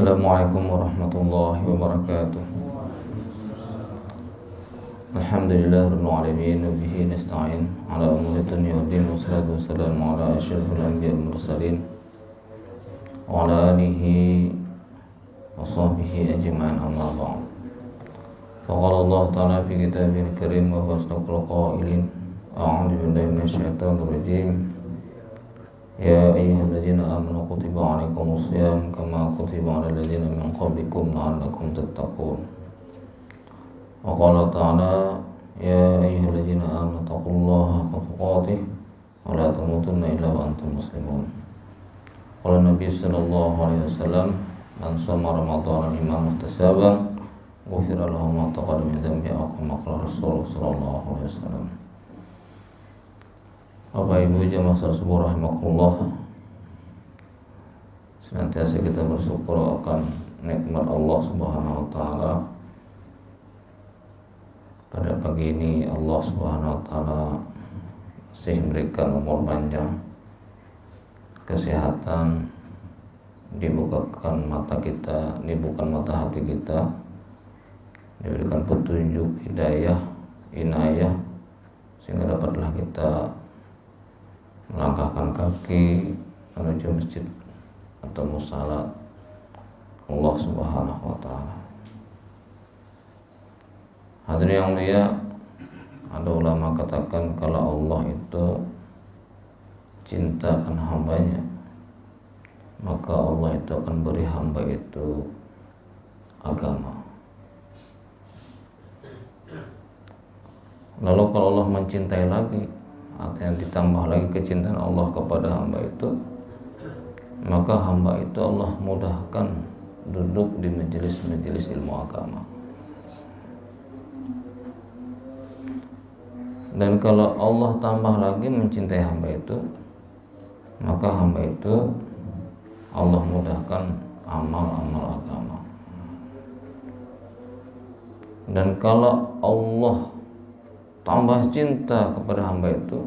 Assalamualaikum warahmatullahi wabarakatuh. Alhamdulillah rabbil alamin wa bihi nasta'in ala umuri dunya waddin wassalatu wassalamu ala asyrafil anbiya'i wal mursalin wa ala alihi wa sahbihi ajma'in amma ba'd. Faqala Allah ta'ala fi kitabihil karim wa huwa asdaqul qailin. A'udzu billahi minasyaitonir rajim. Ya ayyuhalladzina amanu kutiba alaikumus syiyam kama kutiba alal ladzina min qablikum la'allakum tattaqun. Wa qala ta'ala ya ayyuhalladzina amanu taqullaha haqqa tuqatih wa la tamutunna illa wa antum muslimun. Qala Nabi sallallahu alaihi wasallam man shoma ramadhana imanan ihtisaban ghufira lahu ma taqaddama min dhanbihi wa kama qala Rasulullah sallallahu alaihi wasallam. Bapak Ibu jamaah subuh rahimakumullah, senantiasa kita bersyukur akan nikmat Allah Subhanahu wa taala. Pada pagi ini Allah Subhanahu wa taala masih memberikan umur panjang, kesehatan, dibukakan mata kita, dibukakan mata hati kita, diberikan petunjuk, hidayah, inayah, sehingga dapatlah kita melangkahkan kaki menuju masjid atau musala Allah Subhanahu wa taala. Hadirin yang mulia, ada ulama katakan kalau Allah itu cinta akan hambanya, maka Allah itu akan beri hamba itu agama. Lalu kalau Allah mencintai lagi, artinya ditambah lagi kecintaan Allah kepada hamba itu, maka hamba itu Allah mudahkan duduk di majelis-majelis ilmu agama. Dan kalau Allah tambah lagi mencintai hamba itu, maka hamba itu Allah mudahkan amal-amal agama. Dan kalau Allah tambah cinta kepada hamba itu,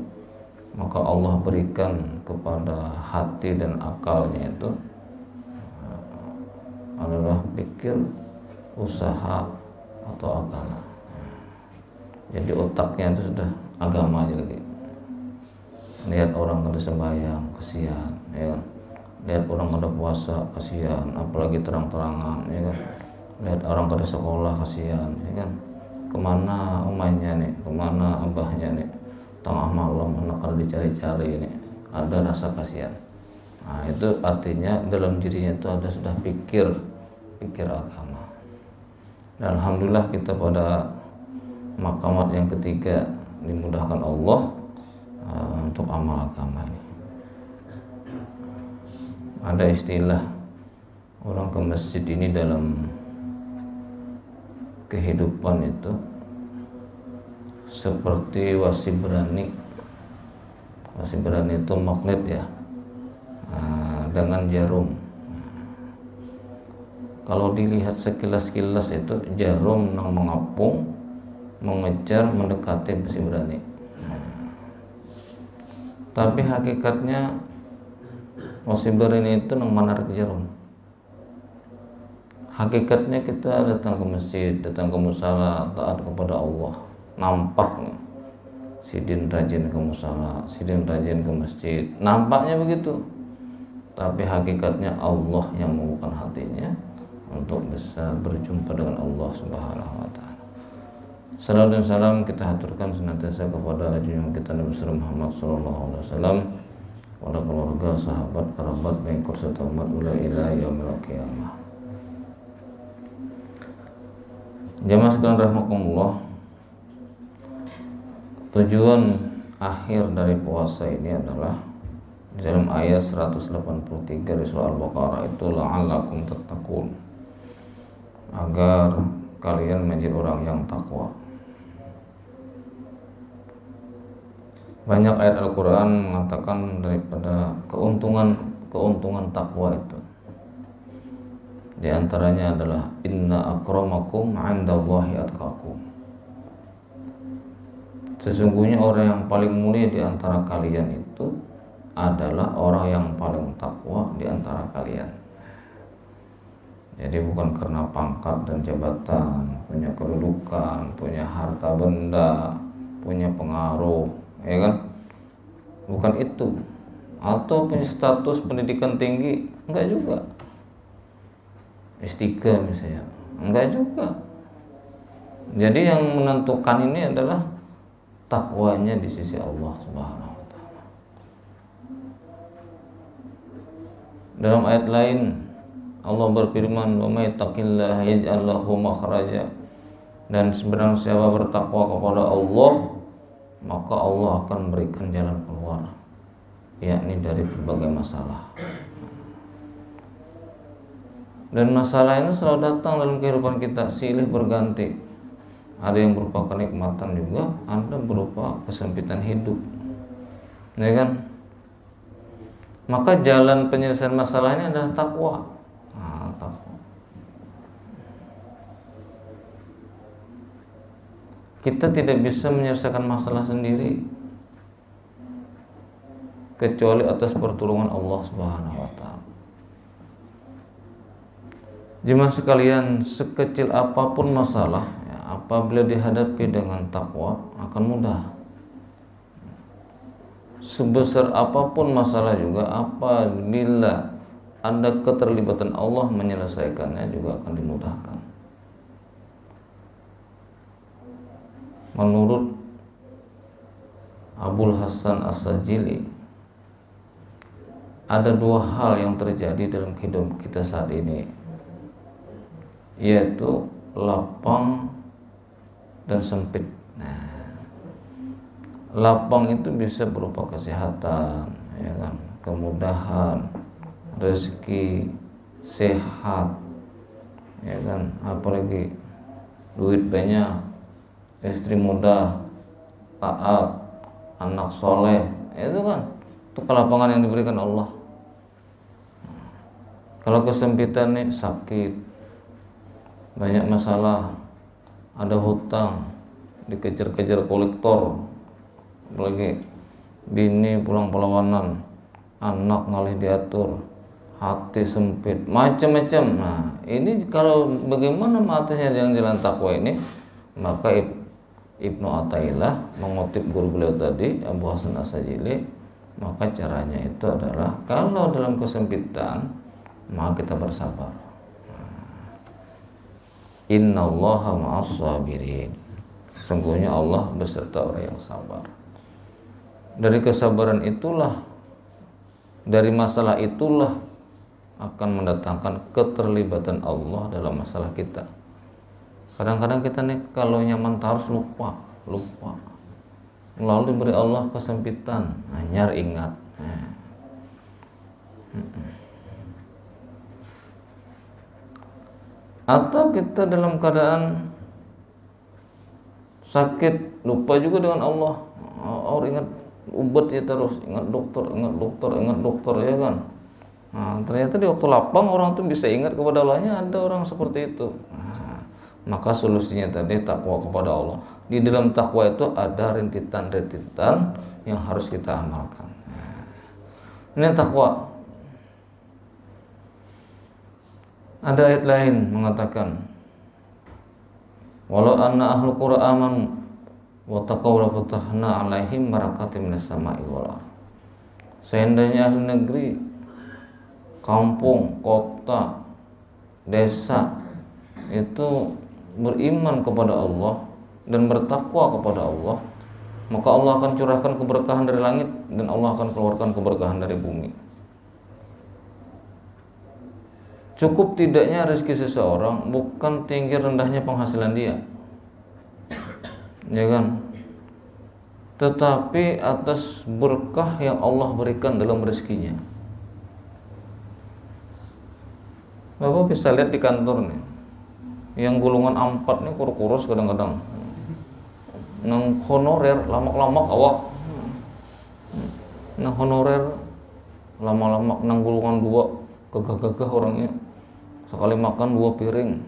maka Allah berikan kepada hati dan akalnya itu adalah pikir, usaha atau agama. Jadi otaknya itu sudah agama aja lagi. Lihat orang kada sembahyang, kasihan, ya kan? Lihat orang kada puasa, kasihan, apalagi terang-terangan, ya kan? Lihat orang kada sekolah, kasihan, ya kan? Kemana umahnya nih, kemana abahnya nih, tengah malam anak kalau dicari-cari ini, ada rasa kasihan. Nah itu artinya dalam dirinya itu ada sudah pikir agama. Dan alhamdulillah kita pada maqamat yang ketiga dimudahkan Allah untuk amal agama ini. Ada istilah orang ke masjid ini dalam kehidupan itu seperti wasibrani. Wasibrani itu magnet ya, dengan jarum. Kalau dilihat sekilas-kilas itu jarum yang mengapung, mengejar, mendekati wasibrani. Tapi hakikatnya wasibrani itu yang menarik jarum. Hakikatnya kita datang ke masjid, datang ke musala, taat kepada Allah. Nampaknya sidin rajin ke musala, sidin rajin ke masjid, nampaknya begitu. Tapi hakikatnya Allah yang membuka hatinya untuk bisa berjumpa dengan Allah Subhanahu wa taala. Salam dan salam kita haturkan senantiasa kepada junjungan kita Nabi Muhammad sallallahu alaihi wasallam, kepada keluarga, sahabat, kerabat, pengikut serta umat ila yaumil qiyamah. Jamaah sekalian rahimakumullah, tujuan akhir dari puasa ini adalah di dalam ayat 183 di surah Al-Baqarah itu la'allakum tattaqun, agar kalian menjadi orang yang takwa. Banyak ayat Al-Quran mengatakan daripada keuntungan takwa itu. Di antaranya adalah inna akramakum 'indallahi atqakum. Sesungguhnya orang yang paling mulia di antara kalian itu adalah orang yang paling takwa di antara kalian. Jadi bukan karena pangkat dan jabatan, punya kedudukan, punya harta benda, punya pengaruh, ya kan? Bukan itu. Atau punya status pendidikan tinggi, enggak juga. S3 misalnya, enggak juga. Jadi yang menentukan ini adalah takwanya di sisi Allah Subhanahu wa taala. Dalam ayat lain Allah berfirman, "Wa may yattaqillaha yaj'al lahu makhraja." Dan sebenarnya siapa bertakwa kepada Allah, maka Allah akan berikan jalan keluar, yakni dari berbagai masalah. Dan masalah ini selalu datang dalam kehidupan kita, silih berganti. Ada yang berupa kenikmatan juga, ada berupa kesempitan hidup, ya kan? Maka jalan penyelesaian masalah ini adalah takwa. Takwa. Kita tidak bisa menyelesaikan masalah sendiri kecuali atas pertolongan Allah Subhanahu wa taala. Jemaah sekalian, sekecil apapun masalah, ya, apabila dihadapi dengan takwa akan mudah. Sebesar apapun masalah juga, apabila ada keterlibatan Allah menyelesaikannya juga akan dimudahkan. Menurut Abul Hasan As-Sajili, ada dua hal yang terjadi dalam kehidupan kita saat ini, yaitu lapang dan sempit. Lapang itu bisa berupa kesehatan, ya kan, kemudahan, rezeki, sehat, ya kan, apalagi duit banyak, istri muda, taat, anak soleh, itu kan, itu kelapangan yang diberikan Allah. Kalau kesempitan nih, sakit, banyak masalah, ada hutang, dikejar-kejar kolektor, apalagi bini pulang perlawanan, anak ngalih diatur, hati sempit, macam-macam. Nah, ini kalau bagaimana matanya yang jalan takwa ini, maka Ibnu Athaillah mengutip guru beliau tadi, Abu Hasan As-Sajili, maka caranya itu adalah kalau dalam kesempitan, maka kita bersabar. Innallaha ma'as sabirin. Sesungguhnya Allah beserta orang yang sabar. Dari kesabaran itulah, dari masalah itulah akan mendatangkan keterlibatan Allah dalam masalah kita. Kadang-kadang kita nih kalau nyaman harus lupa. Lalu diberi Allah kesempitan, hanya ingat. Atau kita dalam keadaan sakit, lupa juga dengan Allah. Orang ingat obat ya terus, ingat dokter, ya kan. Nah, ternyata di waktu lapang orang tuh bisa ingat kepada Allahnya, ada orang seperti itu. Nah, maka solusinya tadi takwa kepada Allah. Di dalam takwa itu ada rintitan-rintitan yang harus kita amalkan. Nah, ini takwa. Ada ayat lain mengatakan, walau anna ahlul qura amanu wa taqaw la fatahna alaihim barakatim minas sama'i wal ardh. Seandainya ahli negeri, kampung, kota, desa itu beriman kepada Allah dan bertakwa kepada Allah, maka Allah akan curahkan keberkahan dari langit dan Allah akan keluarkan keberkahan dari bumi. Cukup tidaknya rezeki seseorang bukan tinggi rendahnya penghasilan dia, ya kan, tetapi atas berkah yang Allah berikan dalam rezekinya. Bapak bisa lihat di kantor nih, yang golongan 4 nih kurus kadang-kadang, nang honorer lama-lama awak, nang honorer lama-lama nang golongan 2 gagah-gagah orangnya, sekali makan 2 piring.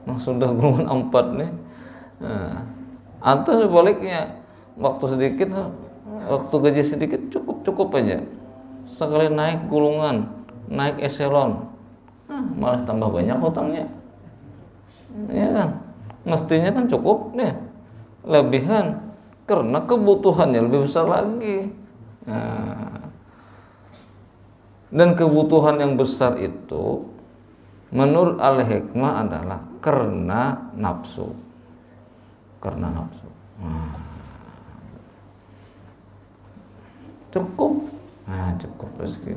Nah, sudah golongan 4 nih. Nah, atau sebaliknya, waktu sedikit, waktu gaji sedikit cukup aja, sekali naik golongan, naik eselon, malah tambah banyak hutangnya. Ya kan? Mestinya kan cukup deh. Lebihan karena kebutuhannya lebih besar lagi. Nah, dan kebutuhan yang besar itu menurut al-hikmah adalah karena nafsu. Karena nafsu. Nah, cukup. Nah, cukup rezeki.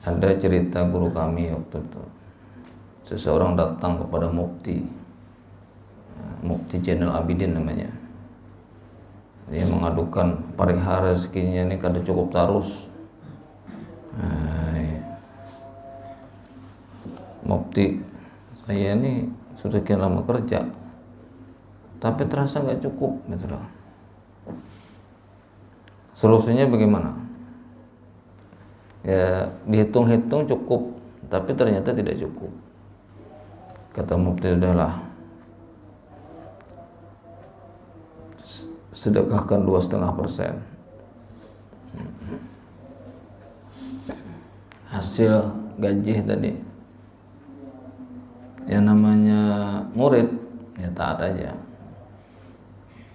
Ada cerita guru kami waktu itu. Seseorang datang kepada Mufti Zainal Abidin namanya. Dia mengadukan perihal rezekinya ini kada cukup tarus. Mufti, saya ini sudah sekian lama kerja, tapi terasa nggak cukup, gitu loh. Solusinya bagaimana? Ya dihitung-hitung cukup, tapi ternyata tidak cukup. Kata Mufti, udahlah, sedekahkan 2,5% hasil gaji tadi. Yang namanya murid ya taat aja,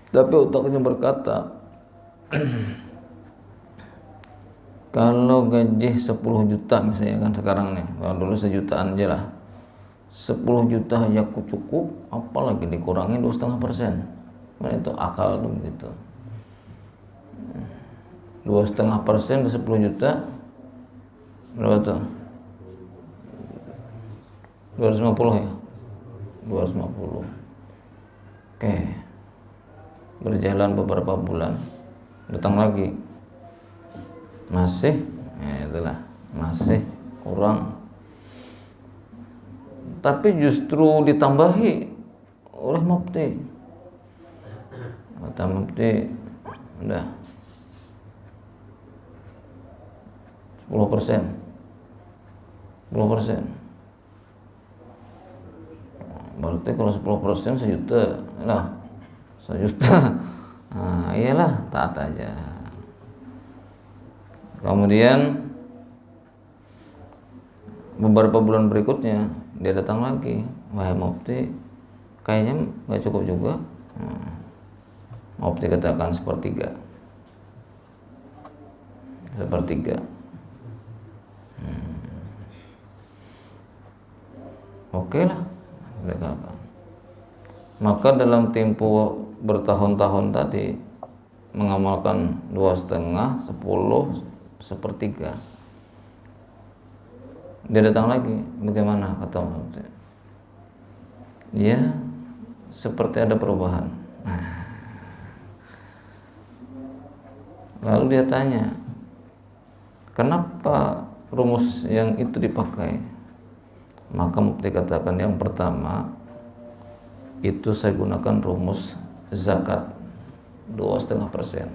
tapi otaknya berkata kalau gaji 10 juta misalnya kan sekarang nih, kalau dulu 1 jutaan aja lah, 10 juta aja aku cukup, apalagi dikurangi 2,5%. Nah, itu akal tuh gitu. 2,5% dari 10 juta berapa tuh? 250 ya? 250. Oke. Berjalan beberapa bulan, datang lagi. Masih, itulah, masih kurang. Tapi justru ditambahi oleh Mufti. Kata Mufti, udah 10%. 10%. Berarti kalau 10% 1 juta lah, 1 juta. Nah, iyalah, taat aja. Kemudian beberapa bulan berikutnya dia datang lagi, wahai Mufti, kayaknya nggak cukup juga. Mufti katakan sepertiga. Oke lah, mereka. Maka dalam tempo bertahun-tahun tadi mengamalkan 2,5, 10, 1/3. Dia datang lagi, bagaimana kata Mufti? Ya, seperti ada perubahan. Lalu dia tanya, kenapa rumus yang itu dipakai? Maka Mufti katakan, yang pertama itu saya gunakan rumus zakat 2,5%.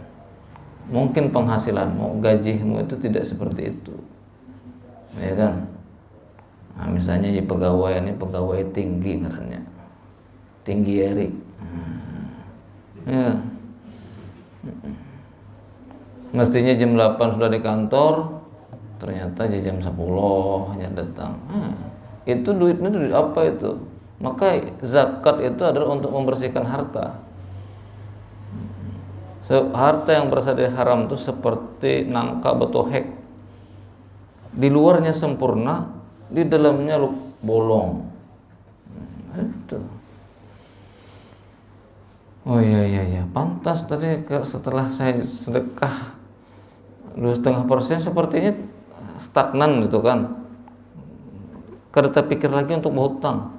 Mungkin penghasilanmu, gajimu itu tidak seperti itu, ya kan? Nah, misalnya di pegawai ini pegawai tinggi ngarannya, tinggi Erik. Ya. Mestinya jam 8 sudah di kantor, ternyata jam 10 hanya datang. Itu duitnya duit apa itu? Maka zakat itu adalah untuk membersihkan harta. Harta yang berasal dari haram itu seperti nangka betohek. Di luarnya sempurna, di dalamnya bolong. Itu. Oh iya, pantas tadi setelah saya sedekah 2,5% sepertinya stagnan gitu kan. Kada terpikir lagi untuk berhutang.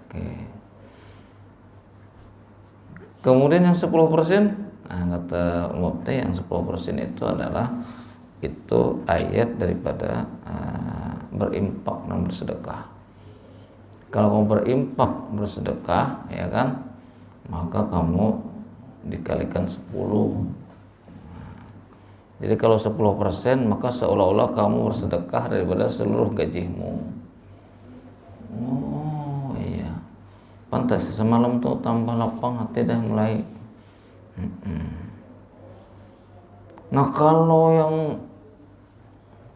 Oke. Kemudian yang 10%, kata Mufti, yang 10% itu adalah itu ayat daripada berimpak dan bersedekah. Kalau kamu berimpak bersedekah, ya kan, maka kamu dikalikan 10. Jadi kalau 10%, maka seolah-olah kamu bersedekah daripada seluruh gajimu. Oh iya, pantas semalam tuh tambah lapang hati dah mulai. Nah kalau yang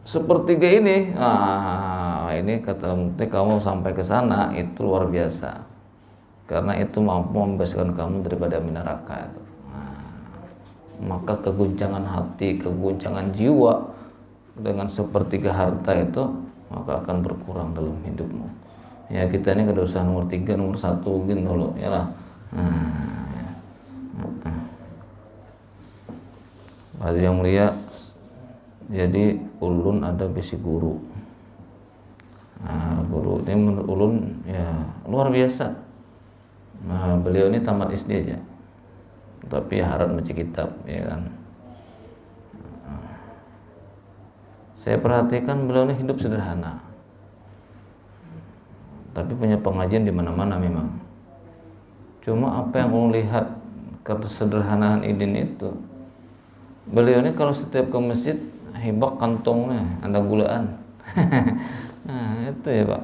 sepertiga ini, ini kata kamu sampai ke sana itu luar biasa, karena itu mampu membebaskan kamu daripada api neraka itu. Maka keguncangan hati, keguncangan jiwa dengan sepertiga harta itu maka akan berkurang dalam hidupmu. Ya kita ini dosa nomor 3, nomor 1 gitu dulu, ya lah. Ada yang mulia, jadi ulun ada besi guru. Guru ini menurut ulun ya luar biasa. Beliau ini tamat SD aja, tapi harap baca kitab, ya kan. Saya perhatikan beliau ini hidup sederhana, tapi punya pengajian di mana-mana memang. Cuma apa yang ulun lihat kesederhanaan idin itu, beliau ini kalau setiap ke masjid hebak kantongnya ada gulaan. Nah itu ya Pak,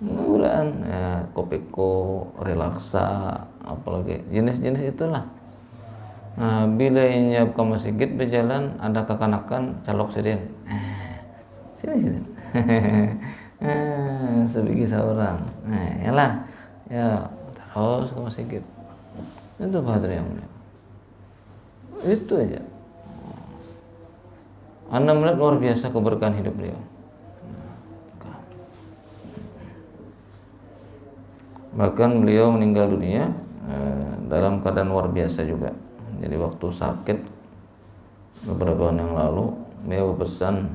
gulaan ya, kopeko, relaksa, apalagi jenis-jenis itulah. Nah bila nyiap ke masjid berjalan ada kekanakan calok sedih, sini sebiji seorang, yalah ya terus ke masjid itu Pak yang mulia. Itu aja. Anda melihat luar biasa keberkahan hidup beliau. Bahkan beliau meninggal dunia dalam keadaan luar biasa juga. Jadi waktu sakit beberapa tahun yang lalu beliau berpesan,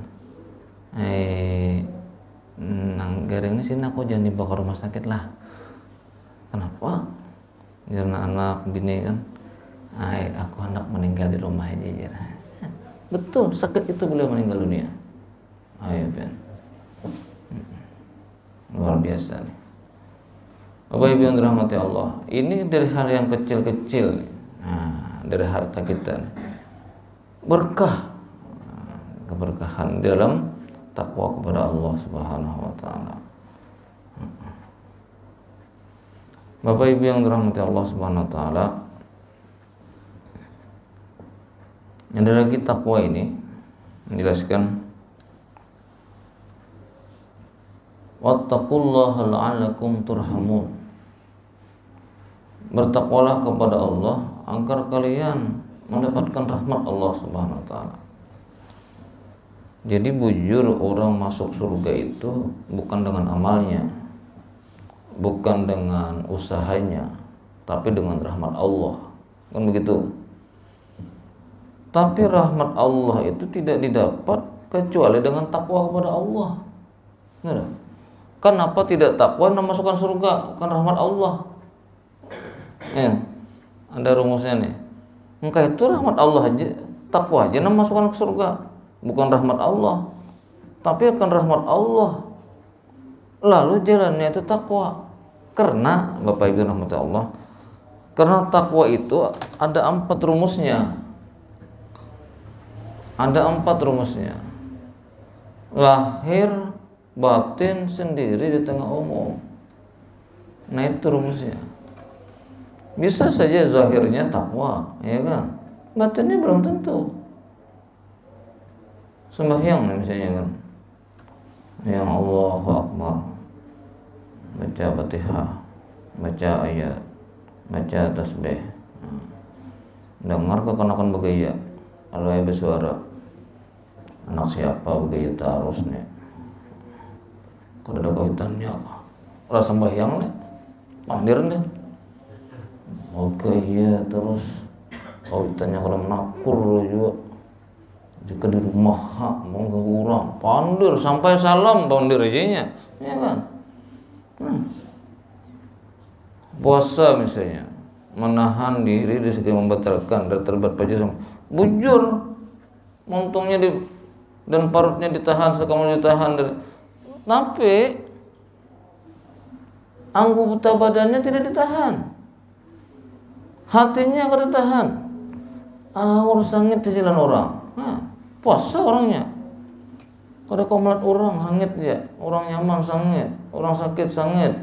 nang garing ini sini aku jangan dibawa ke rumah sakit lah. Kenapa? Karena anak bini kan, aku hendak meninggal di rumah aja. Betul, sakit itu beliau meninggal dunia. Ayo Ben, luar biasa nih. Bapak Ibu yang dirahmati Allah, ini dari hal yang kecil-kecil, dari harta kita nih. Berkah, keberkahan dalam takwa kepada Allah Subhanahu wa taala. Bapak Ibu yang dirahmati Allah Subhanahu wa taala, ada lagi takwa ini menjelaskan wattaqullaha la'allakum turhamun. Bertakwalah kepada Allah agar kalian mendapatkan rahmat Allah Subhanahu wa taala. Jadi bujur orang masuk surga itu bukan dengan amalnya, bukan dengan usahanya, tapi dengan rahmat Allah. Kan begitu. Tapi rahmat Allah itu tidak didapat kecuali dengan takwa kepada Allah. Kenapa tidak takwa dan masukkan surga? Kan rahmat Allah. Ya, ada rumusnya nih. Engkau itu rahmat Allah aja, takwa aja dan masukkan ke surga. Bukan rahmat Allah, tapi akan rahmat Allah. Lalu jalannya itu takwa. Karena Bapak Ibu rahmat Allah, karena takwa itu ada 4 rumusnya. Ada 4 rumusnya. Lahir, batin, sendiri, di tengah umum. Nah itu rumusnya. Bisa saja zahirnya takwa, ya kan? Batinnya belum tentu. Sembahyang misalnya kan, yang Allahu Akbar, baca Fatihah, baca ayat, baca tasbih, dengar kekanakan begaya, kalau ayat bersuara, anak siapa begaya terus nih, kalau ada kaitannya apa? Orang sembahyang nih, pandir nih. Oke iya terus kaitannya kalau menakur juga. Jika di rumah mau ke kurang pandir sampai salam pandir aja, ya kan? Puasa misalnya, menahan diri dari segi membatalkan dan terbuat pajak, bujur montongnya dan parutnya ditahan, sekamar ditahan dari, tapi anggota badannya tidak ditahan. Hatinya akan ditahan. Urus sangit di jalan orang. Puasa orangnya. Kalau kau melihat orang sangit ya, orang nyaman sangit, orang sakit sangit,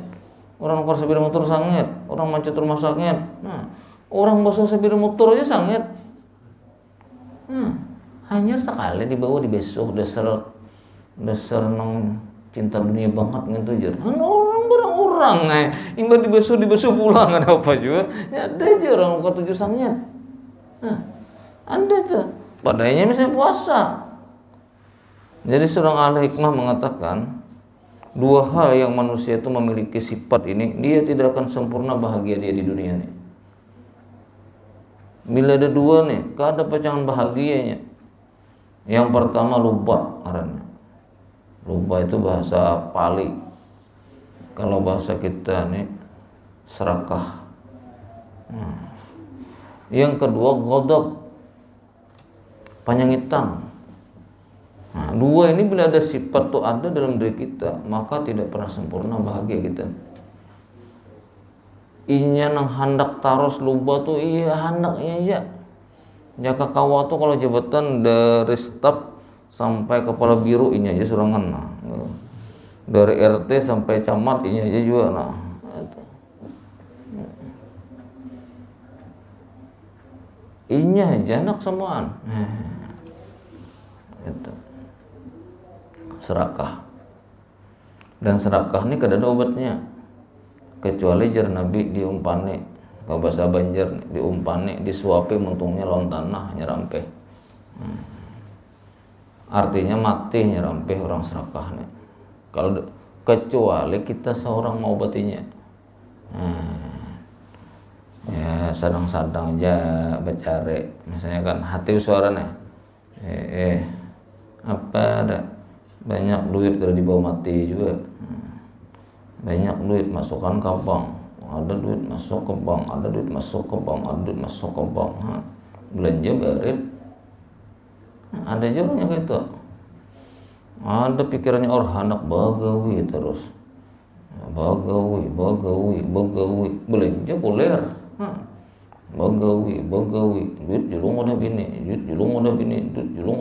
orang keluar sepeda motor sangit, orang macet rumah sangit. Orang basuh sepeda motor aja sangit. Hanya sekali dibawa di besok dasar nang cinta dunia banget gitu aja. Orang imba di besok pulang ada apa juga. Ya ada aja orang buka 7 sangnya. Ada tuh. Padahal misalnya puasa. Jadi seorang ahli hikmah mengatakan 2 hal yang manusia itu memiliki sifat ini, dia tidak akan sempurna bahagia dia di dunia ini. Bila ada 2 nih, kada pacangan bahagianya. Yang pertama luba arahnya. Luba itu bahasa Pali. Kalau bahasa kita nih serakah. Yang kedua godop, panyangitang. 2 ini bila ada sifat tuh ada dalam diri kita, maka tidak pernah sempurna bahagia kita. Inya nang handak taros luba tuh iya handaknya aja. Jaka kawa tuh kalau jabatan dari staf sampai kepala biru ini aja surangan. Nah, dari RT sampai camat ini aja juga. Nah, inya aja anak semuaan. Itu serakah. Dan serakah ini kada ada obatnya kecuali jar Nabi diumpane ka bahasa Banjar diumpane disuapi muntungnya lawan tanah nyerampe. Artinya mati nyerampe orang serakah nih. Kalau kecuali kita seorang mau obatinya. Ya sadang-sadang aja becare misalnya kan hati suaranya apa ada banyak duit kalau dibawa mati juga. Banyak duit masukkan ke bank, ada duit masuk ke bank, ada duit masuk ke bank, ada duit masuk ke bank. Belanja berit, ada jurnya kayak itu. Ada pikirannya orang anak bagawi terus, bagawi, belanja kuler, bagawi, duit julung udah bini, duit julung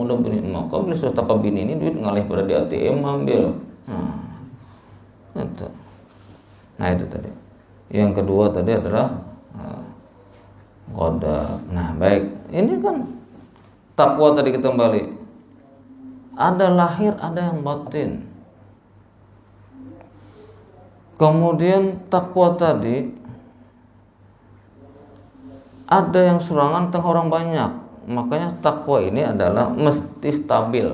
udah bini. Maka bila sudah tak bini ini duit ngalih pada di ATM ambil. Itu. Nah itu tadi. Yang kedua tadi adalah qada. Nah baik, ini kan takwa tadi kita kembali. Ada lahir, ada yang batin. Kemudian takwa tadi ada yang surangan tengah orang banyak. Makanya takwa ini adalah mesti stabil.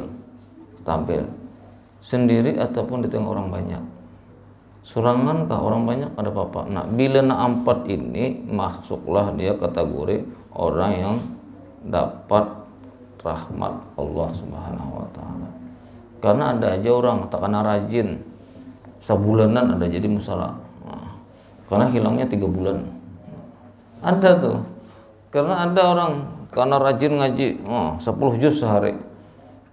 Sendiri ataupun di tengah orang banyak. Surangan kah orang banyak ada apa-apa. Nah bila na 4 ini masuklah dia kategori orang yang dapat rahmat Allah Subhanahu wa taala. Karena ada aja orang takkan rajin sebulanan ada jadi musalah. Karena hilangnya 3 bulan. Ada tuh. Karena ada orang karena rajin ngaji 10 juz sehari.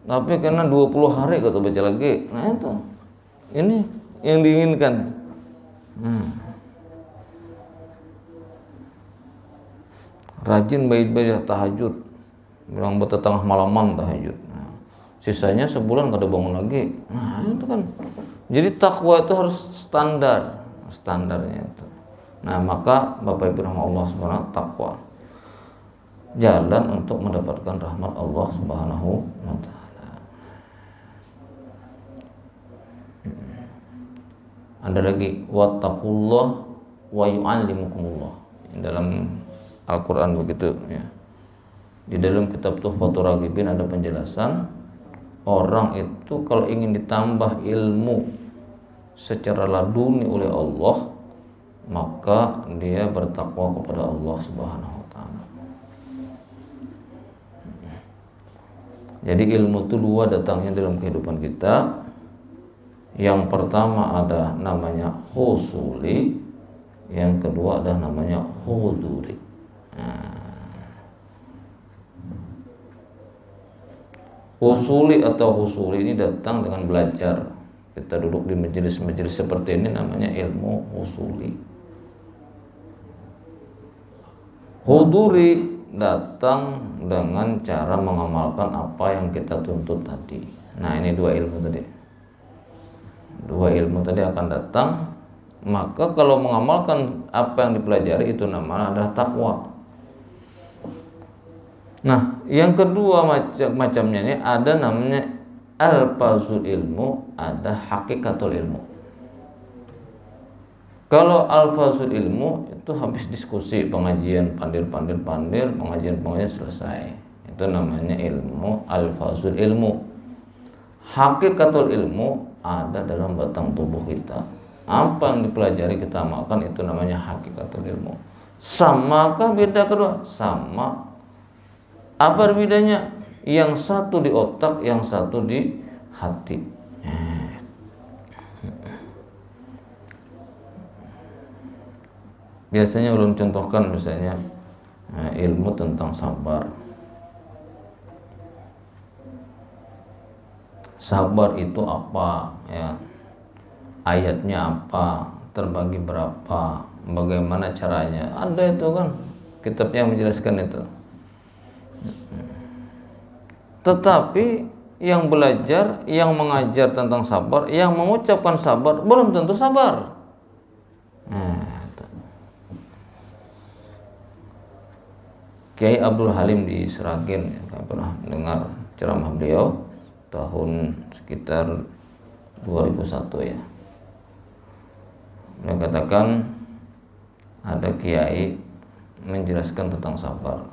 Tapi karena 20 hari kata baca lagi. Nah itu. Ini yang diinginkan. Rajin baik-baik tahajud, bilang buat tengah malaman tahajud. Sisanya sebulan kada bangun lagi. Nah itu kan. Jadi takwa itu harus standarnya itu. Nah maka Bapak Ibu rahmat Allah Subhanahu takwa jalan untuk mendapatkan rahmat Allah Subhanahu wa taala. Ada lagi wattaqullah wa yu'allimukumullah. Dalam Al-Qur'an begitu ya. Di dalam kitab Tuhfatur Raghibin ada penjelasan orang itu kalau ingin ditambah ilmu secara laduni oleh Allah, maka dia bertakwa kepada Allah Subhanahu wa taala. Jadi ilmu itu 2 datangnya dalam kehidupan kita. Yang pertama ada namanya husuli, yang kedua ada namanya huduri. Husuli atau husuli ini datang dengan belajar. Kita duduk di majelis-majelis seperti ini namanya ilmu husuli. Huduri datang dengan cara mengamalkan apa yang kita tuntut tadi. Nah ini 2 ilmu tadi. 2 ilmu tadi akan datang. Maka kalau mengamalkan apa yang dipelajari itu namanya adalah takwa. Nah, yang kedua macamnya ini ada namanya alfazul ilmu, ada hakikatul ilmu. Kalau alfazul ilmu itu habis diskusi, pengajian pandir, pengajian selesai. Itu namanya ilmu alfazul ilmu. Hakikatul ilmu ada dalam batang tubuh kita. Apa yang dipelajari kita amalkan, itu namanya hakikatul ilmu. Samakah beda kedua? Sama. Apa bedanya? Yang satu di otak, yang satu di hati. Biasanya ulun contohkan misalnya ilmu tentang sabar. Sabar itu apa ya? Ayatnya apa? Terbagi berapa? Bagaimana caranya? Ada itu kan, kitabnya menjelaskan itu. Tetapi yang belajar, yang mengajar tentang sabar, yang mengucapkan sabar belum tentu sabar. Kiai Abdul Halim di Seragen, saya pernah dengar ceramah beliau tahun sekitar 2001 ya. Beliau katakan ada kiai menjelaskan tentang sabar.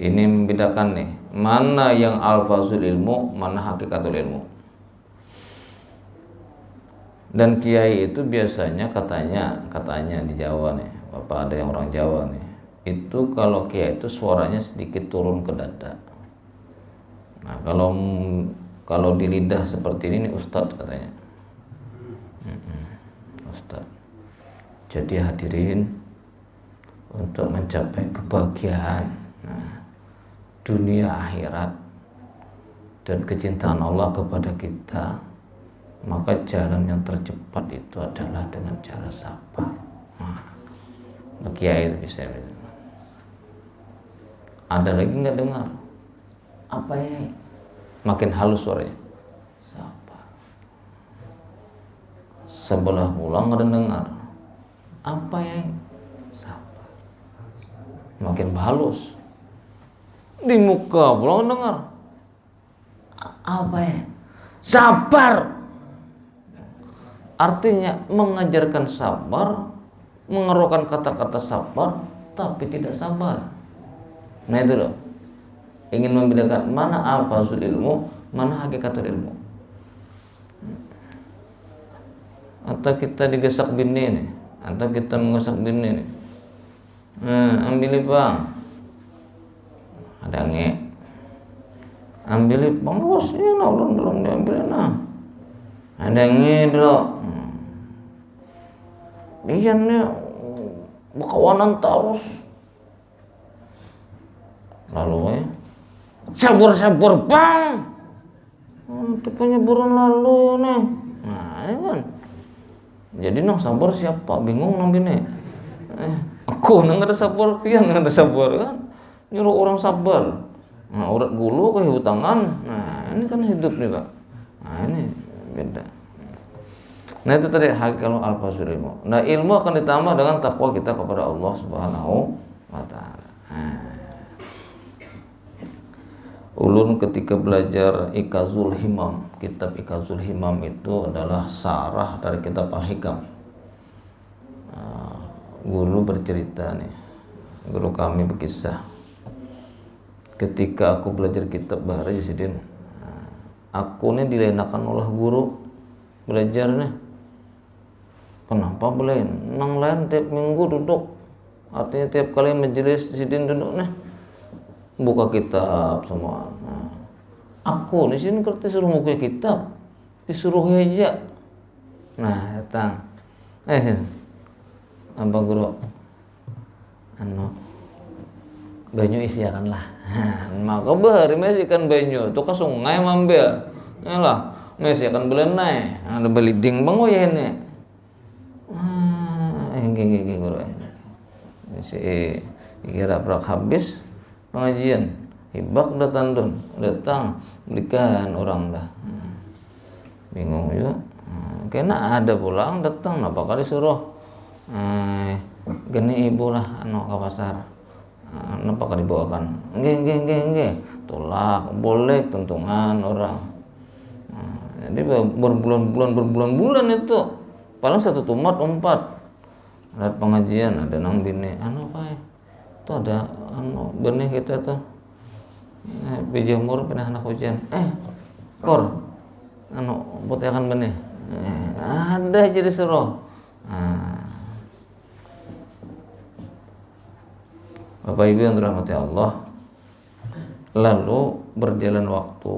Ini membedakan nih, mana yang alfazul ilmu, mana hakikatul ilmu. Dan kiai itu biasanya katanya di Jawa nih, Bapak ada yang orang Jawa nih, itu kalau kiai itu suaranya sedikit turun ke dada. Nah, kalau di lidah seperti ini ustadz katanya. Ustadz. Jadi hadirin, untuk mencapai kebahagiaan dunia akhirat dan kecintaan Allah kepada kita, maka jalan yang tercepat itu adalah dengan cara sabar. Kiai itu bisa. Ada lagi nggak dengar? Apa ya? Makin halus suaranya. Sabar. Sebelah pulang nggak dengar. Apa ya? Sabar. Makin halus. Di muka pulang dengar. Apa ya? Sabar. Artinya mengajarkan sabar, mengeluarkan kata-kata sabar, tapi tidak sabar. Nah itu loh, ingin membedakan mana alfazul ilmu, mana hakikatul ilmu. Atau kita digesak bini nih, atau kita mengesak bini nih. Ambil bang, ada nge. Ambil bang, bos ini nah, belum diambil nah. Ada nge dulu. Dia nih bakawanan terus. Lalu sabar bang, itu penyeburan lalu nih. Nah ini kan, jadi nang sabar siapa? Bingung nang bini. Aku nang ada sabar, pian nang ada sabar kan, nyuruh orang sabar. Nah urat gulu ke hutangan. Nah ini kan hidup nih pak. Nah ini beda. Nah itu tadi hakikat alfazul ilmu. Nah ilmu akan ditambah dengan takwa kita kepada Allah Subhanahu wa Ta'ala. Ulun ketika belajar Ikazul Himam, kitab Ikazul Himam itu adalah sarah dari kitab Al-Hikam. Guru bercerita nih, guru kami berkisah. Ketika aku belajar kitab Bahar Yazidin, aku nih dilenakan oleh guru belajar nih. Kenapa boleh? Nang lain tiap minggu duduk, artinya tiap kali majelis Yazidin duduk nih. Buka kitab semua. Aku di sini kalau disuruh buka kitab, disuruh heja. Nah, datang. Sini. Apa guru? Banyu isiakan lah. Maka bahari mesikan banyu. Itu ke sungai mambil. Yalah, mesiakan belenai. Ada beliding bango ya ini. Gini guru. Si kira berak habis pengajian, hibak datang belikan orang dah. Bingung juga. Kena ada pulang datang, apa kali suruh gini ibu lah ke pasar. Kenapa dibawakan? Nggih. Tolak, boleh tuntungan orang. Jadi berbulan-bulan itu. Paling satu tumat 4. Ada pengajian, ada nang bini. Pak? Itu ada benih kita tuh. Bijamur pindah anak hujan. Kor. Putihakan benih. Ada jadi suruh. Bapak Ibu yang dirahmati Allah, lalu berjalan waktu,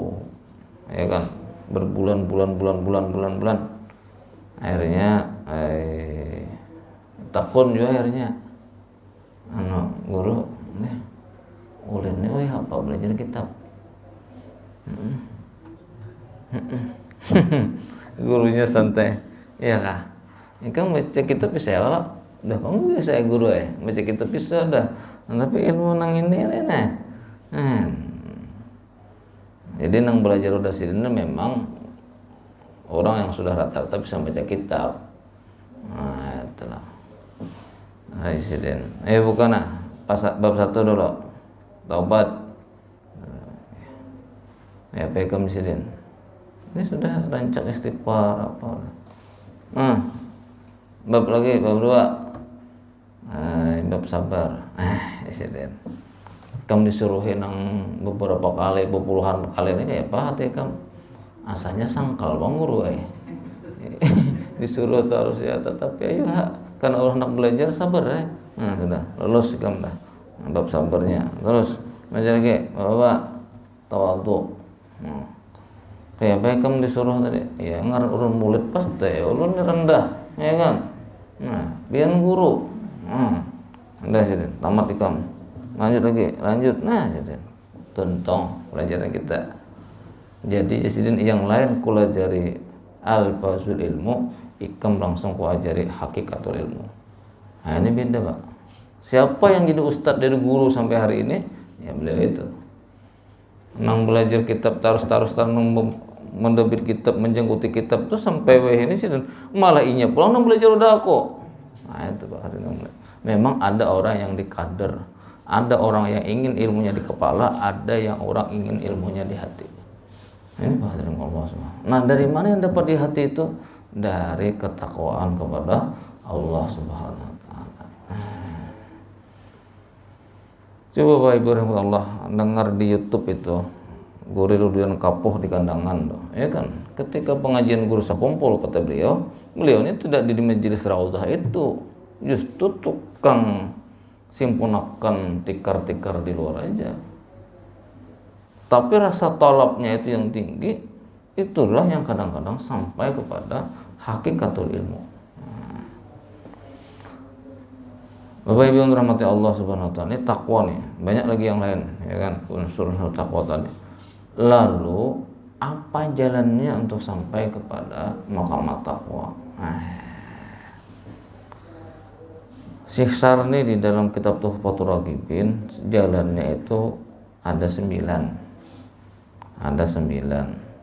ya kan, berbulan-bulan, akhirnya takun juga akhirnya, guru, ulin ini, apa belajar kitab, gurunya santai, iya kah, ini kan baca kitab bisa lah, udah kamu saya guru baca kitab bisa udah. Tapi ilmu nang ini nah. Jadi nang belajar udah sini memang orang yang sudah rata-rata bisa baca kitab. Itulah. Aisiden. Bukan bab 1 dulu. Taubat. Pekam disiden. Ini sudah rancak istighfar apa. Bab 2. Bab sabar. Isiden. Kamu disuruhin yang beberapa kali, puluhan kali ini kayak apa hati kamu? Asalnya sangkal bang guru disuruh terus ya, tetapi ayo karena orang nak belajar sabar sudah lulus kamu dah. Bab sabarnya. Terus macam lagi, Bapak tawadhu. Kayak baik kamu disuruh tadi, ya ngarep urun mulut pasti ulun rendah, ya kan? Biar guru. Udah sih, tamat ikam. Lanjut. Jadi tuntong pelajaran kita. Jadi sidin yang lain kula jari alfazul ilmu, ikam langsung ku ajari hakikatul ilmu. Ini beda, Pak. Siapa yang jadi ustadz dari guru sampai hari ini? Ya beliau itu. Nang belajar kitab terus mendebit kitab, menjengkuti kitab tuh sampai ini sidin malah inya pulang nang belajar udah aku. Itu Pak hari ini. Memang ada orang yang di kader, ada orang yang ingin ilmunya di kepala, ada yang orang ingin ilmunya di hati. Ini Pak hadirin Allah semua. Nah, dari mana yang dapat di hati itu? Dari ketakwaan kepada Allah Subhanahu wa taala. Coba Bapak Ibu rahmatullah dengar di YouTube itu guru Rudian Kapuh di kandangan tuh, ya kan? Ketika pengajian guru sakumpul kata beliau ini tidak di majelis raudhah itu. Justru tukang simpunakan tikar-tikar di luar aja. Tapi rasa tolapnya itu yang tinggi, itulah yang kadang-kadang sampai kepada hakikatul ilmu. Bapak Ibu yang dirahmati Allah Subhanahu wa taala, ini takwa nih. Banyak lagi yang lain, ya kan? Unsur takwa tadi. Lalu apa jalannya untuk sampai kepada maqamat takwa? Syekh Sarni di dalam kitab Tuhfatur Raghibin jalannya itu ada 9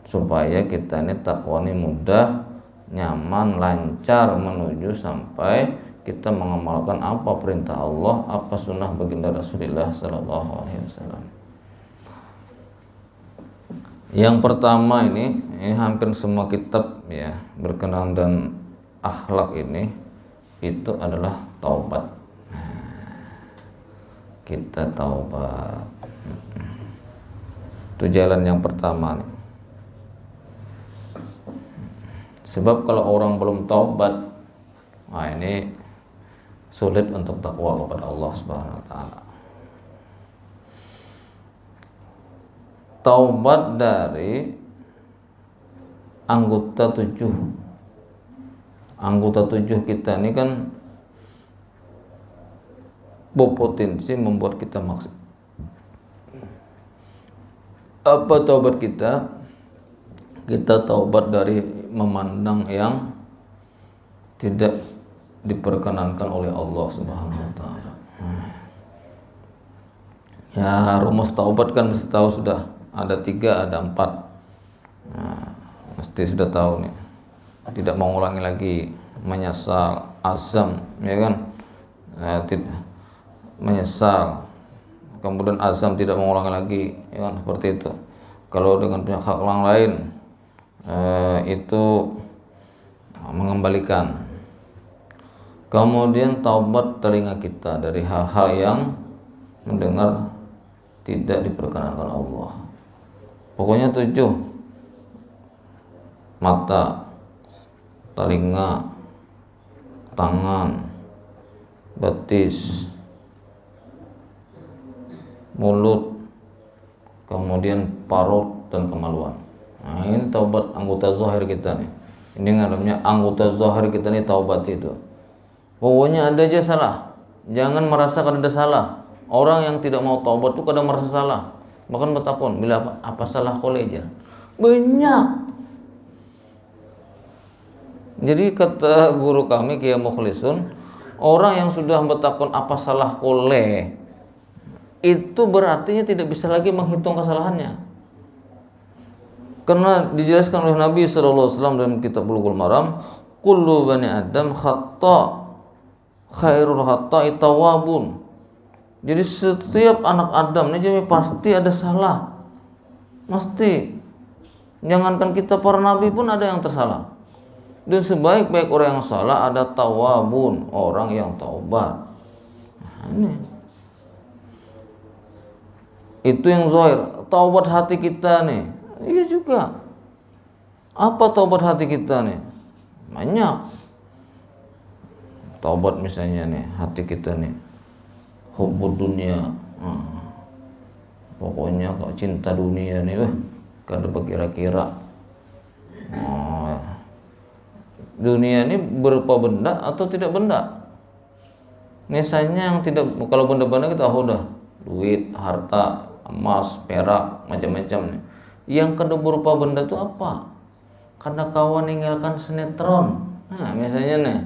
supaya kita ini takwa ini mudah, nyaman, lancar menuju sampai kita mengamalkan apa perintah Allah, apa sunnah baginda Rasulullah Sallallahu Alaihi Wasallam. Yang pertama ini hampir semua kitab ya berkenaan dan akhlak ini itu adalah taubat. Kita taubat. Itu jalan yang pertama nih. Sebab kalau orang belum taubat, ini sulit untuk takwa kepada Allah Subhanahu wa taala. Taubat dari anggota 7. Anggota 7 kita ini kan berpotensi membuat kita maksiat. Apa taubat kita? Kita taubat dari memandang yang tidak diperkenankan oleh Allah Subhanahu wa taala. Ya, rumus taubat kan mesti tahu sudah. Ada 3, ada 4. Mesti sudah tahu nih. Tidak mengulangi lagi, menyesal, azam, ya kan? Tidak menyesal, kemudian azam tidak mengulangi lagi, ya kan, seperti itu. Kalau dengan punya hak orang lain, itu mengembalikan. Kemudian taubat telinga kita dari hal-hal yang mendengar tidak diperkenankan Allah. Pokoknya 7: mata, telinga, tangan, betis, mulut, kemudian parut dan kemaluan. Nah, ini taubat anggota zahir kita nih. Ini namanya anggota zahir kita nih, taubat itu. Pokoknya ada aja salah, jangan merasakan ada salah. Orang yang tidak mau taubat itu kadang merasa salah, bahkan bertakun, bila apa salah koleja banyak. Jadi kata guru kami Kiai Mukhlisun, orang yang sudah bertakun apa salah kole, itu berartinya tidak bisa lagi menghitung kesalahannya. Karena dijelaskan oleh Nabi SAW dalam kitab Bulughul Maram, kullu bani Adam khata' khairul khata'i tawwabun. Jadi setiap anak Adam ini jadi pasti ada salah, mesti. Jangankan kita para nabi pun ada yang tersalah. Dan sebaik-baik orang yang salah ada tawwabun, orang yang taubat. Nah, ini itu yang zahir. Taubat hati kita nih, iya juga. Apa taubat hati kita nih? Banyak. Taubat misalnya nih, hati kita nih hubbud dunia, pokoknya kok cinta dunia nih, kada berkira-kira. Dunia ini berupa benda atau tidak benda? Misalnya yang tidak, kalau benda-benda kita udah duit, harta, emas, perak, macam-macam nih. Yang kada berupa benda itu apa? Karena kawan ninggalkan sinetron. Nah, misalnya nih,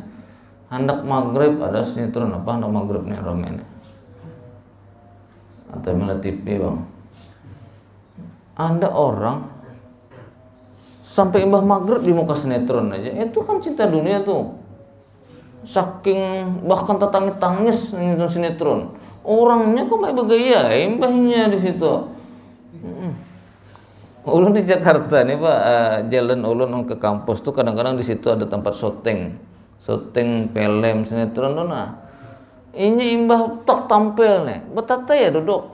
hendak maghrib ada sinetron apa, hendak maghrib nih rame nih, atau malah TV bang. Ada orang sampai imbah maghrib di muka sinetron aja, itu kan cinta dunia tuh. Saking bahkan tetangis nonton sinetron, orangnya kok kayak bergaya, imbahnya di situ. Ulun di Jakarta nih pak, jalan ulun ke kampus tuh kadang-kadang di situ ada tempat syuting film sinetron tuh. Nah ini imbah tok tampil nih, betata ya duduk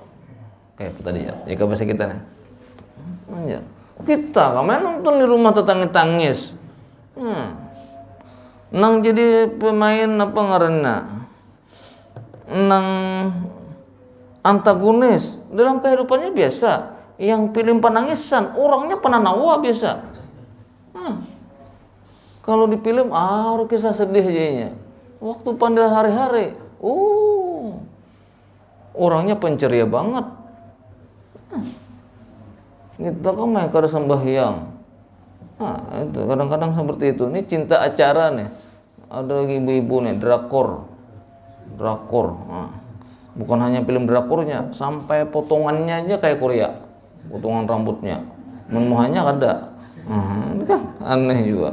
kayak tadi ya, jika bahasa kita nih, kita kemarin nonton di rumah tetangis, nang jadi pemain apa ngaranna, nang antagonis dalam kehidupannya biasa. Yang film penangisan, orangnya penanawa biasa. Kalau di film, kisah sedih jadinya. Waktu pandai hari-hari, orangnya penceria banget. Kita kan mereka ada sembahyang. Itu kadang-kadang seperti itu. Ini cinta acara nih. Ada ibu-ibu nih, drakor. Bukan hanya film drakornya, sampai potongannya aja kayak Korea. Potongan rambutnya, memuhanya ada. Ini kan aneh juga.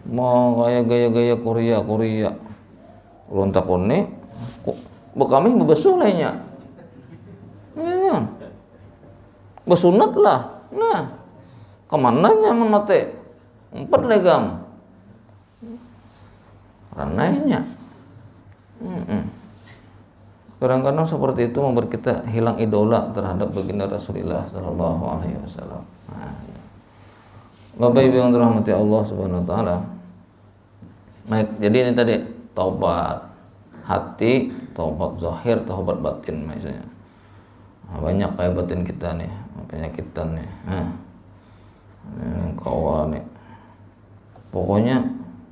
Mau kayak gaya-gaya Korea. Lontak kone, bekami bebesuh lainnya. Ya, besunat lah. Nah, kemananya memate 4 legam. Ranainya. Kadang-kadang seperti itu membuat kita hilang idola terhadap baginda Rasulullah Sallallahu Alaihi Wasallam. Bapak Ibu yang dirahmati Allah Subhanahu Wa Taala. Baik, jadi ini tadi taubat hati, taubat zahir, taubat batin maksudnya. Banyak kayak batin kita nih, penyakitan nih. Kawan nih. Pokoknya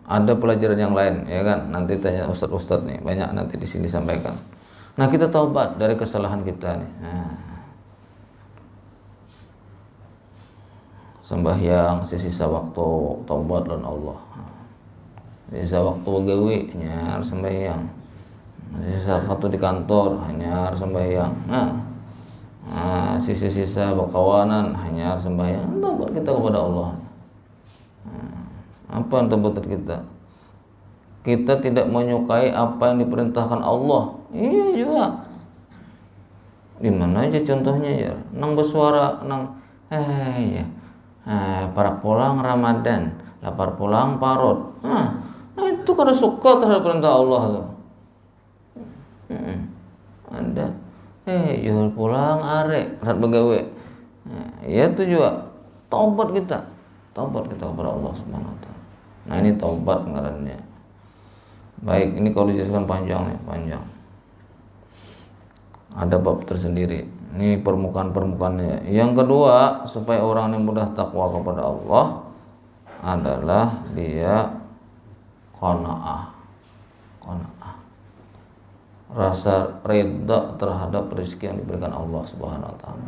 ada pelajaran yang lain, ya kan? Nanti tanya ustadz nih, banyak nanti di sini sampaikan. Nah, kita taubat dari kesalahan kita nih. Sembahyang sisa waktu taubat dan Allah. Sisa waktu gawe hanya harus sembahyang. Sisa waktu di kantor hanya harus sembahyang. Sisa-sisa berkawanan hanya harus sembahyang. Taubat kita kepada Allah. Apa yang taubat kita? Kita tidak menyukai apa yang diperintahkan Allah. Iya juga. Di mana aja contohnya ya, nang bersuara nang ya. Para pulang Ramadan, lapar pulang parut. Itu kada suka terhadap perintah Allah tuh. Ada jual pulang are saat begawe. Ya itu juga taubat kita kepada Allah Subhanahu wa taala. Nah, ini taubat ngarannya. Baik, ini kalau dijelaskan panjang. Ada bab tersendiri. Ini permukaan-permukaannya. Yang kedua, supaya orang yang mudah takwa kepada Allah adalah dia qanaah. Rasa reda terhadap rezeki yang diberikan Allah Subhanahu wa taala.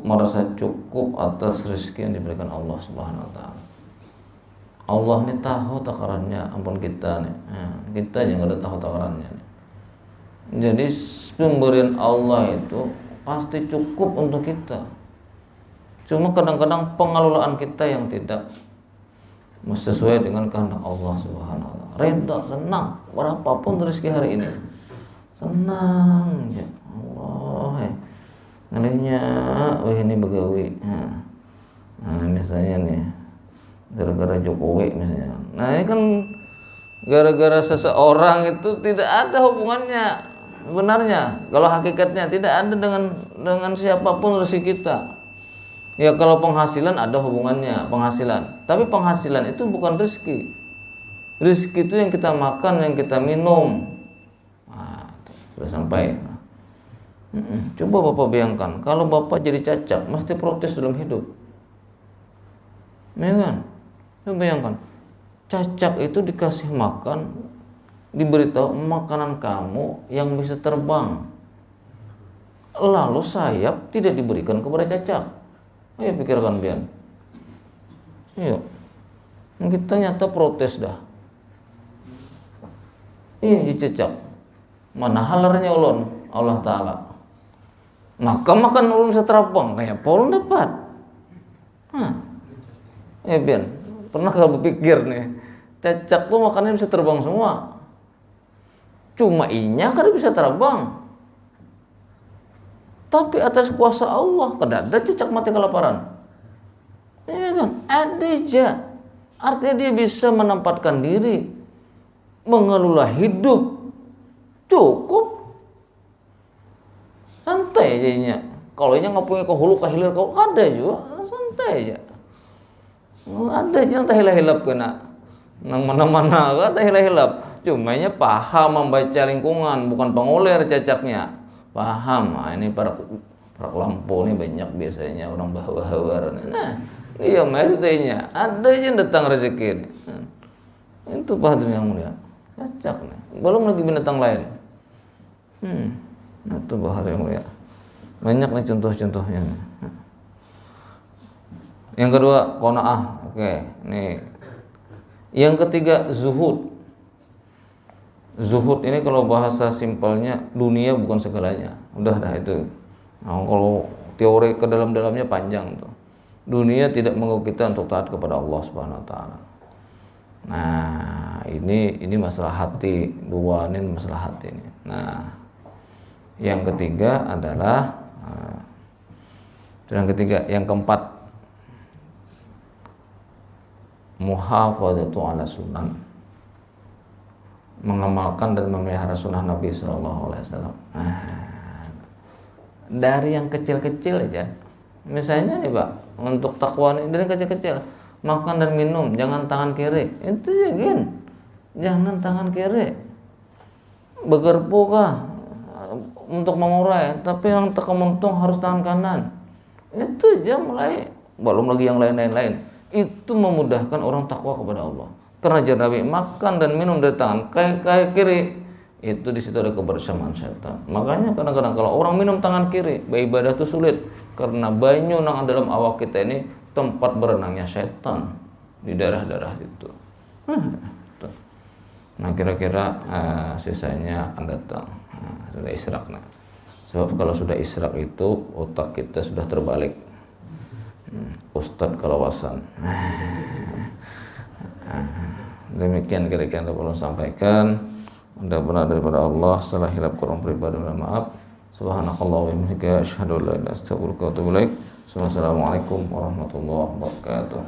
Merasa cukup atas rezeki yang diberikan Allah Subhanahu wa taala. Allah ini tahu takarannya, ampun kita nih. Kita yang ada tahu takarannya nih. Jadi pemberian Allah itu pasti cukup untuk kita. Cuma kadang-kadang pengelolaan kita yang tidak sesuai dengan kehendak Allah Subhanahu wa taala. Reda, senang, berapapun rezeki hari ini. Senang ya Allah. Ngalihnya ini begawi. Misalnya nih gara-gara Jokowi misalnya. Nah, ini kan gara-gara seseorang itu tidak ada hubungannya. Sebenarnya kalau hakikatnya tidak ada dengan siapapun rezeki kita. Ya kalau penghasilan ada hubungannya, penghasilan. Tapi penghasilan itu bukan rezeki. Rezeki itu yang kita makan, yang kita minum. Sudah sampai. Coba Bapak bayangkan, kalau Bapak jadi cacat, mesti protes dalam hidup. Ya kan? Coba bayangkan, cacat itu dikasih makan, diberitahu makanan kamu yang bisa terbang, lalu sayap tidak diberikan kepada cacak. Ayo pikirkan Bian. Iya, kita nyata protes dah. Iya cacak, mana halarnya ulun Allah Ta'ala. Maka makan ulun bisa terbang kayak polon dapat. Bian, pernah kalau berpikir nih, cacak tuh makannya bisa terbang semua. Cuma inya kan bisa terbang. Tapi atas kuasa Allah kada ada cicak mati kelaparan. Iya kan? Ada aja. Artinya dia bisa menempatkan diri, mengelola hidup. Cukup. Santai aja inya. Kalau inya nggak punya kehulu kehilir kau ada juga. Santai aja. Ada aja yang tak hilap-hilap kena. Nang mana-mana kata hilap-hilap. Cuma nya paham membaca lingkungan, bukan pengulir cacaknya. Paham. Ini para lampu ini banyak biasanya orang bahawar. Nah, dia maksudnya ada yang datang rezeki. Itu bahadur yang mulia. Cacak nih. Belum lagi binatang lain. Itu bahadur yang mulia. Banyak nih contoh-contohnya. Yang kedua, qanaah. Oke, nih. Yang ketiga, zuhud. Zuhud ini kalau bahasa simpelnya dunia bukan segalanya. Udah itu. Nah, kalau teori ke dalam-dalamnya panjang tuh. Dunia tidak mengganggu kita untuk taat kepada Allah Subhanahu wa taala. Nah, ini masalah hati, dua ini masalah hati ini. Nah, yang ketiga adalah yang keempat, muhafadzatu ala sunnah, mengamalkan dan memelihara sunnah Nabi Sallallahu Alaihi Wasallam. Dari yang kecil-kecil aja, misalnya nih Pak, untuk takwa ini dari kecil-kecil, makan dan minum jangan tangan kiri, itu ya jangan tangan kiri. Begerpu kah untuk mengurai, tapi yang tekemuntung harus tangan kanan. Itu aja mulai, belum lagi yang lain-lain. Itu memudahkan orang takwa kepada Allah. Karena ajar Nabi, makan dan minum dari tangan kaki kiri, itu di situ ada kebersamaan setan. Makanya kadang-kadang kalau orang minum tangan kiri, beribadah itu sulit karena banyu nang dalam awak kita ini tempat berenangnya setan di daerah-daerah itu. Nah kira-kira sisanya akan datang. Sudah israk. Nah. Sebab kalau sudah israk itu otak kita sudah terbalik. Ustadz kelawasan. Demikian kira-kira perlu sampaikan. Anda benar daripada Allah, salah hilap kurang pribadi dan maaf. Subhanakallah wa bihamdika asyhadu an la ilaha illa anta astaghfiruka wa atubu ilaik. Wassalamualaikum warahmatullahi wabarakatuh.